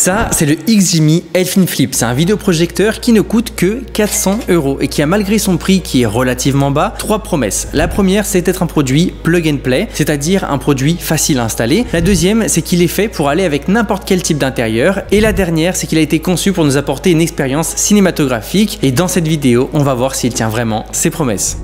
Ça, c'est le XGIMI Elfin Flip. C'est un vidéoprojecteur qui ne coûte que 400 € et qui a, malgré son prix qui est relativement bas, 3 promesses. La première, c'est d'être un produit plug and play, c'est-à-dire un produit facile à installer. La deuxième, c'est qu'il est fait pour aller avec n'importe quel type d'intérieur. Et la dernière, c'est qu'il a été conçu pour nous apporter une expérience cinématographique. Et dans cette vidéo, on va voir s'il tient vraiment ses promesses.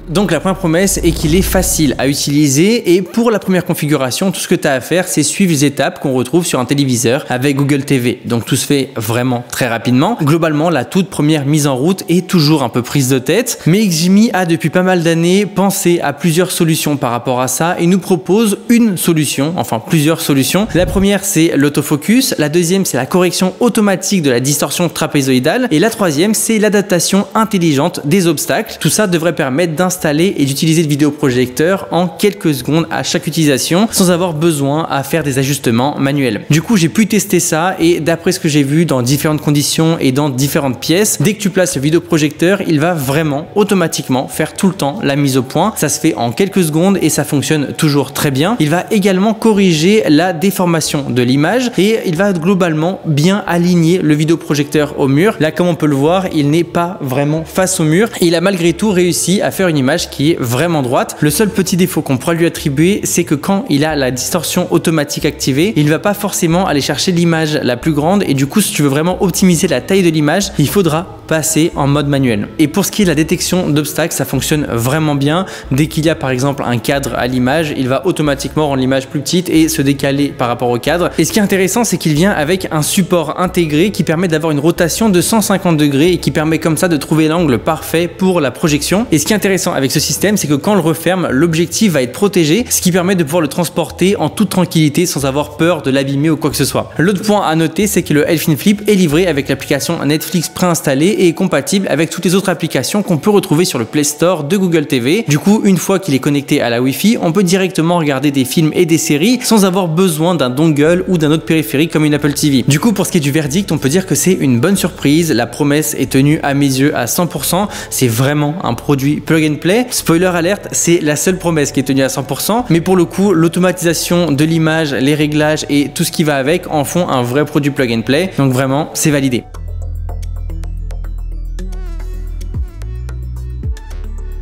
Donc la première promesse est qu'il est facile à utiliser et pour la première configuration, tout ce que tu as à faire, c'est suivre les étapes qu'on retrouve sur un téléviseur avec Google TV. Donc tout se fait vraiment très rapidement. Globalement, la toute première mise en route est toujours un peu prise de tête, mais XGIMI a depuis pas mal d'années pensé à plusieurs solutions par rapport à ça et nous propose une solution, enfin plusieurs solutions. La première, c'est l'autofocus. La deuxième, c'est la correction automatique de la distorsion trapézoïdale et la troisième, c'est l'adaptation intelligente des obstacles. Tout ça devrait permettre d'installer et d'utiliser le vidéoprojecteur en quelques secondes à chaque utilisation sans avoir besoin à faire des ajustements manuels. Du coup, j'ai pu tester ça et d'après ce que j'ai vu dans différentes conditions et dans différentes pièces, dès que tu places le vidéoprojecteur, il va vraiment automatiquement faire tout le temps la mise au point. Ça se fait en quelques secondes et ça fonctionne toujours très bien. Il va également corriger la déformation de l'image et il va globalement bien aligner le vidéoprojecteur au mur. Là, comme on peut le voir, il n'est pas vraiment face au mur et il a malgré tout réussi à faire une image qui est vraiment droite. Le seul petit défaut qu'on pourra lui attribuer, c'est que quand il a la distorsion automatique activée, il ne va pas forcément aller chercher l'image la plus grande et du coup, si tu veux vraiment optimiser la taille de l'image, il faudra passer en mode manuel. Et pour ce qui est de la détection d'obstacles, ça fonctionne vraiment bien. Dès qu'il y a par exemple un cadre à l'image, il va automatiquement rendre l'image plus petite et se décaler par rapport au cadre. Et ce qui est intéressant, c'est qu'il vient avec un support intégré qui permet d'avoir une rotation de 150 degrés et qui permet comme ça de trouver l'angle parfait pour la projection. Et ce qui est intéressant avec ce système, c'est que quand on le referme, l'objectif va être protégé, ce qui permet de pouvoir le transporter en toute tranquillité sans avoir peur de l'abîmer ou quoi que ce soit. L'autre point à noter, c'est que le Elfin Flip est livré avec l'application Netflix préinstallée et est compatible avec toutes les autres applications qu'on peut retrouver sur le Play Store de Google TV. Du coup, une fois qu'il est connecté à la Wi-Fi, on peut directement regarder des films et des séries sans avoir besoin d'un dongle ou d'un autre périphérique comme une Apple TV. Du coup, pour ce qui est du verdict, on peut dire que c'est une bonne surprise. La promesse est tenue à mes yeux à 100%. C'est vraiment un produit plug and play. Spoiler alerte, c'est la seule promesse qui est tenue à 100%, mais pour le coup, l'automatisation de l'image, les réglages et tout ce qui va avec en font un vrai produit plug and play. Donc vraiment, c'est validé.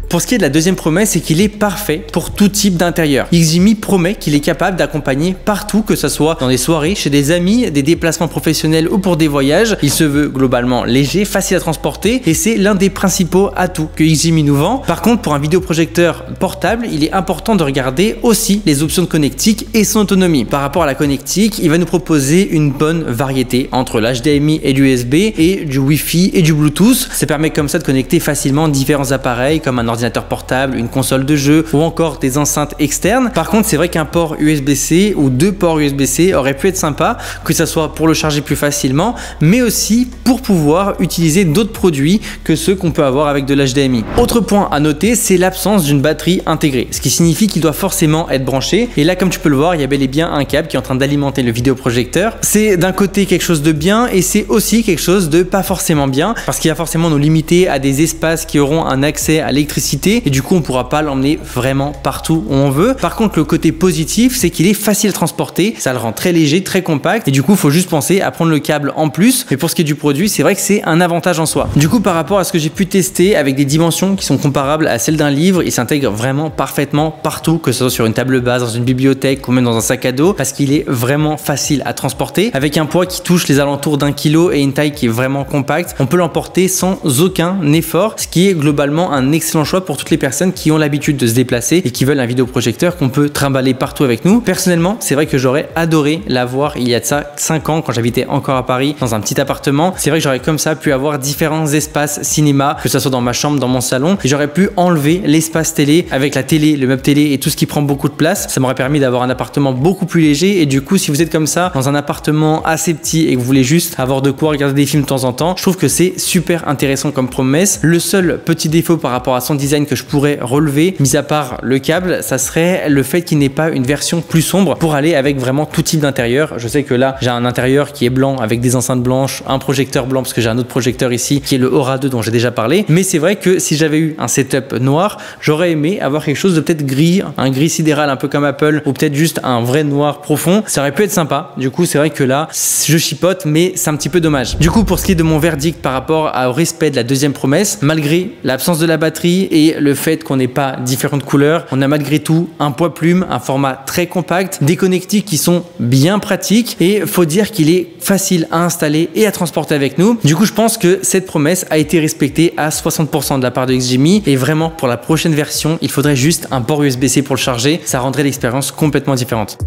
Pour ce qui est de la deuxième promesse, c'est qu'il est parfait pour tout type d'intérieur. XGIMI promet qu'il est capable d'accompagner partout, que ce soit dans des soirées, chez des amis, des déplacements professionnels ou pour des voyages. Il se veut globalement léger, facile à transporter et c'est l'un des principaux atouts que XGIMI nous vend. Par contre, pour un vidéoprojecteur portable, il est important de regarder aussi les options de connectique et son autonomie. Par rapport à la connectique, il va nous proposer une bonne variété entre l'HDMI et l'USB et du Wi-Fi et du Bluetooth. Ça permet comme ça de connecter facilement différents appareils comme un ordinateur portable, une console de jeu ou encore des enceintes externes. Par contre, c'est vrai qu'un port USB-C ou deux ports USB-C aurait pu être sympa, que ça soit pour le charger plus facilement, mais aussi pour pouvoir utiliser d'autres produits que ceux qu'on peut avoir avec de l'HDMI. Autre point à noter, c'est l'absence d'une batterie intégrée, ce qui signifie qu'il doit forcément être branché. Et là, comme tu peux le voir, il y a bel et bien un câble qui est en train d'alimenter le vidéoprojecteur. C'est d'un côté quelque chose de bien et c'est aussi quelque chose de pas forcément bien parce qu'il va forcément nous limiter à des espaces qui auront un accès à l'électricité et du coup on pourra pas l'emmener vraiment partout où on veut. Par contre, le côté positif, c'est qu'il est facile à transporter, ça le rend très léger, très compact et du coup il faut juste penser à prendre le câble en plus. Mais pour ce qui est du produit, c'est vrai que c'est un avantage en soi. Du coup, par rapport à ce que j'ai pu tester avec des dimensions qui sont comparables à celles d'un livre, il s'intègre vraiment parfaitement partout, que ce soit sur une table basse, dans une bibliothèque ou même dans un sac à dos, parce qu'il est vraiment facile à transporter avec un poids qui touche les alentours d'1 kg et une taille qui est vraiment compacte. On peut l'emporter sans aucun effort, ce qui est globalement un excellent choix pour toutes les personnes qui ont l'habitude de se déplacer et qui veulent un vidéoprojecteur qu'on peut trimballer partout avec nous. Personnellement, c'est vrai que j'aurais adoré l'avoir il y a de ça 5 ans quand j'habitais encore à Paris dans un petit appartement. C'est vrai que j'aurais comme ça pu avoir différents espaces cinéma, que ce soit dans ma chambre, dans mon salon, et j'aurais pu enlever l'espace télé avec la télé, le meuble télé et tout ce qui prend beaucoup de place. Ça m'aurait permis d'avoir un appartement beaucoup plus léger et du coup, si vous êtes comme ça dans un appartement assez petit et que vous voulez juste avoir de quoi regarder des films de temps en temps, je trouve que c'est super intéressant comme promesse. Le seul petit défaut par rapport à son design, design que je pourrais relever, mis à part le câble, ça serait le fait qu'il n'ait pas une version plus sombre pour aller avec vraiment tout type d'intérieur. Je sais que là, j'ai un intérieur qui est blanc avec des enceintes blanches, un projecteur blanc parce que j'ai un autre projecteur ici qui est le Aura 2 dont j'ai déjà parlé. Mais c'est vrai que si j'avais eu un setup noir, j'aurais aimé avoir quelque chose de peut-être gris, un gris sidéral un peu comme Apple, ou peut-être juste un vrai noir profond. Ça aurait pu être sympa. Du coup, c'est vrai que là, je chipote, mais c'est un petit peu dommage. Du coup, pour ce qui est de mon verdict par rapport au respect de la deuxième promesse, malgré l'absence de la batterie et le fait qu'on n'ait pas différentes couleurs, on a malgré tout un poids plume, un format très compact, des connectiques qui sont bien pratiques et faut dire qu'il est facile à installer et à transporter avec nous. Du coup, je pense que cette promesse a été respectée à 60% de la part de XGMI et vraiment pour la prochaine version, il faudrait juste un port USB-C pour le charger. Ça rendrait l'expérience complètement différente.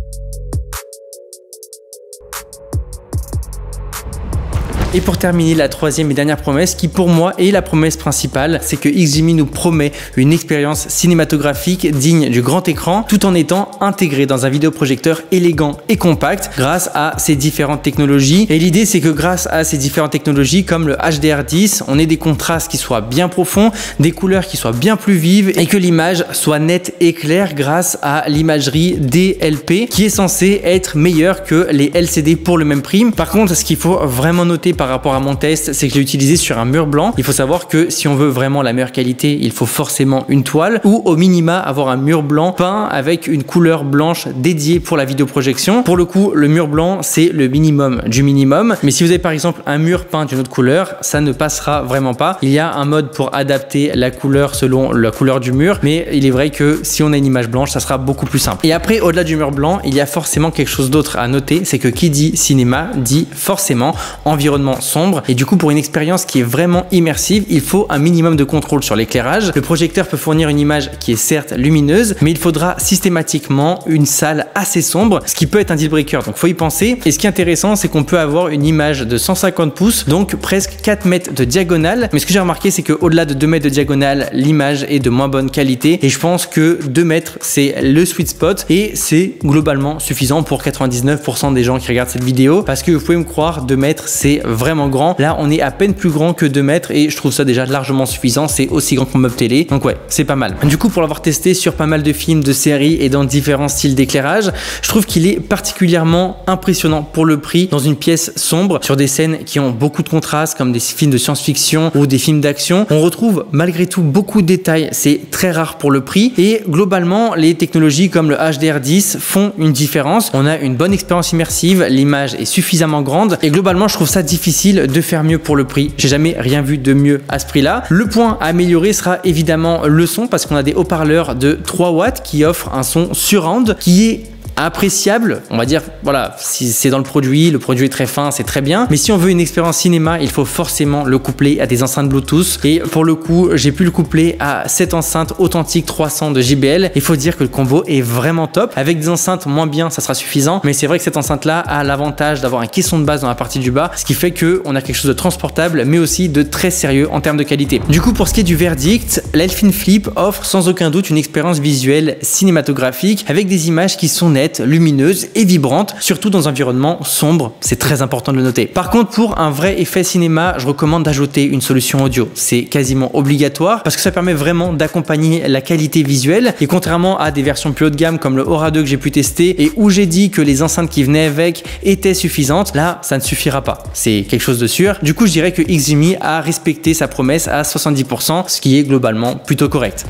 Et pour terminer, la troisième et dernière promesse qui pour moi est la promesse principale, c'est que XGMI nous promet une expérience cinématographique digne du grand écran tout en étant intégré dans un vidéoprojecteur élégant et compact grâce à ces différentes technologies. Et l'idée c'est que grâce à ces différentes technologies comme le HDR10, on ait des contrastes qui soient bien profonds, des couleurs qui soient bien plus vives et que l'image soit nette et claire grâce à l'imagerie DLP qui est censée être meilleure que les LCD pour le même prix. Par contre, ce qu'il faut vraiment noter par rapport à mon test, c'est que je l'ai utilisé sur un mur blanc. Il faut savoir que si on veut vraiment la meilleure qualité, il faut forcément une toile ou au minima avoir un mur blanc peint avec une couleur blanche dédiée pour la vidéoprojection. Pour le coup, le mur blanc, c'est le minimum du minimum. Mais si vous avez par exemple un mur peint d'une autre couleur, ça ne passera vraiment pas. Il y a un mode pour adapter la couleur selon la couleur du mur, mais il est vrai que si on a une image blanche, ça sera beaucoup plus simple. Et après, au-delà du mur blanc, il y a forcément quelque chose d'autre à noter, c'est que qui dit cinéma dit forcément environnement sombre et du coup pour une expérience qui est vraiment immersive, il faut un minimum de contrôle sur l'éclairage. Le projecteur peut fournir une image qui est certes lumineuse, mais il faudra systématiquement une salle assez sombre, ce qui peut être un deal breaker, donc faut y penser. Et ce qui est intéressant, c'est qu'on peut avoir une image de 150 pouces, donc presque 4 mètres de diagonale, mais ce que j'ai remarqué, c'est qu'au-delà de 2 mètres de diagonale, l'image est de moins bonne qualité et je pense que 2 mètres c'est le sweet spot et c'est globalement suffisant pour 99% des gens qui regardent cette vidéo, parce que vous pouvez me croire, 2 mètres c'est vraiment grand. Là, on est à peine plus grand que 2 mètres et je trouve ça déjà largement suffisant. C'est aussi grand que mon meuble télé. Donc ouais, c'est pas mal. Du coup, pour l'avoir testé sur pas mal de films, de séries et dans différents styles d'éclairage, je trouve qu'il est particulièrement impressionnant pour le prix dans une pièce sombre sur des scènes qui ont beaucoup de contraste comme des films de science-fiction ou des films d'action. On retrouve malgré tout beaucoup de détails. C'est très rare pour le prix et globalement, les technologies comme le HDR10 font une différence. On a une bonne expérience immersive, l'image est suffisamment grande et globalement, je trouve ça difficile de faire mieux pour le prix. J'ai jamais rien vu de mieux à ce prix-là. Le point à améliorer sera évidemment le son parce qu'on a des haut-parleurs de 3 watts qui offrent un son surround qui est appréciable, on va dire, voilà, si c'est dans le produit est très fin, c'est très bien, mais si on veut une expérience cinéma, il faut forcément le coupler à des enceintes Bluetooth et pour le coup, j'ai pu le coupler à cette enceinte authentique 300 de JBL. Il faut dire que le combo est vraiment top. Avec des enceintes moins bien, ça sera suffisant, mais c'est vrai que cette enceinte-là a l'avantage d'avoir un caisson de base dans la partie du bas, ce qui fait que on a quelque chose de transportable, mais aussi de très sérieux en termes de qualité. Du coup, pour ce qui est du verdict, l'Elphin Flip offre sans aucun doute une expérience visuelle cinématographique avec des images qui sont nettes, lumineuse et vibrante, surtout dans un environnement sombre, c'est très important de le noter. Par contre, pour un vrai effet cinéma, je recommande d'ajouter une solution audio. C'est quasiment obligatoire parce que ça permet vraiment d'accompagner la qualité visuelle et contrairement à des versions plus haut de gamme comme le Aura 2 que j'ai pu tester et où j'ai dit que les enceintes qui venaient avec étaient suffisantes, là, ça ne suffira pas. C'est quelque chose de sûr. Du coup, je dirais que XGMI a respecté sa promesse à 70%, ce qui est globalement plutôt correct.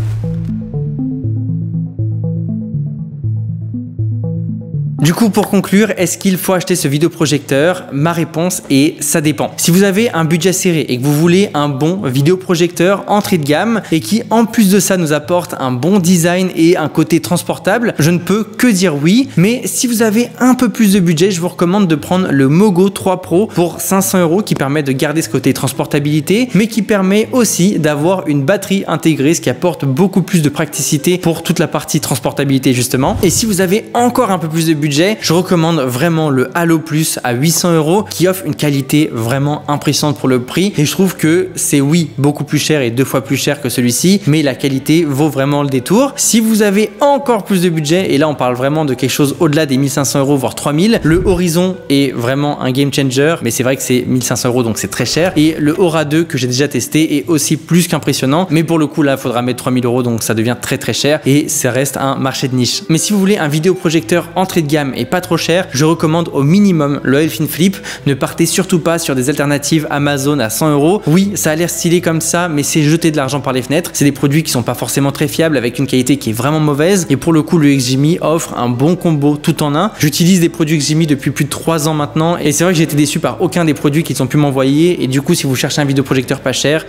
Du coup, pour conclure, est-ce qu'il faut acheter ce vidéoprojecteur? Ma réponse est ça dépend. Si vous avez un budget serré et que vous voulez un bon vidéoprojecteur entrée de gamme et qui en plus de ça nous apporte un bon design et un côté transportable, je ne peux que dire oui. Mais si vous avez un peu plus de budget, je vous recommande de prendre le Mogo 3 Pro pour 500 € qui permet de garder ce côté transportabilité, mais qui permet aussi d'avoir une batterie intégrée, ce qui apporte beaucoup plus de praticité pour toute la partie transportabilité justement. Et si vous avez encore un peu plus de budget, budget, je recommande vraiment le Halo Plus à 800 € qui offre une qualité vraiment impressionnante pour le prix et je trouve que c'est oui beaucoup plus cher et 2 fois plus cher que celui-ci, mais la qualité vaut vraiment le détour. Si vous avez encore plus de budget, et là on parle vraiment de quelque chose au-delà des 1500 € voire 3000, le Horizon est vraiment un game changer, mais c'est vrai que c'est 1500 € donc c'est très cher, et le Aura 2 que j'ai déjà testé est aussi plus qu'impressionnant, mais pour le coup là il faudra mettre 3000 € donc ça devient très très cher et ça reste un marché de niche. Mais si vous voulez un vidéoprojecteur entrée de gamme et pas trop cher, je recommande au minimum le Elfin Flip. Ne partez surtout pas sur des alternatives Amazon à 100 €. Oui, ça a l'air stylé comme ça, mais c'est jeter de l'argent par les fenêtres. C'est des produits qui sont pas forcément très fiables avec une qualité qui est vraiment mauvaise, et pour le coup le XGIMI offre un bon combo tout en un. J'utilise des produits XGIMI depuis plus de 3 ans maintenant et c'est vrai que j'ai été déçu par aucun des produits qu'ils ont pu m'envoyer, et du coup si vous cherchez un vidéoprojecteur pas cher,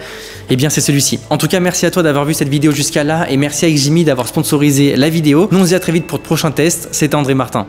eh bien c'est celui-ci. En tout cas merci à toi d'avoir vu cette vidéo jusqu'à là et merci à XGIMI d'avoir sponsorisé la vidéo. Nous on se dit à très vite pour de prochains tests. C'était André Martin.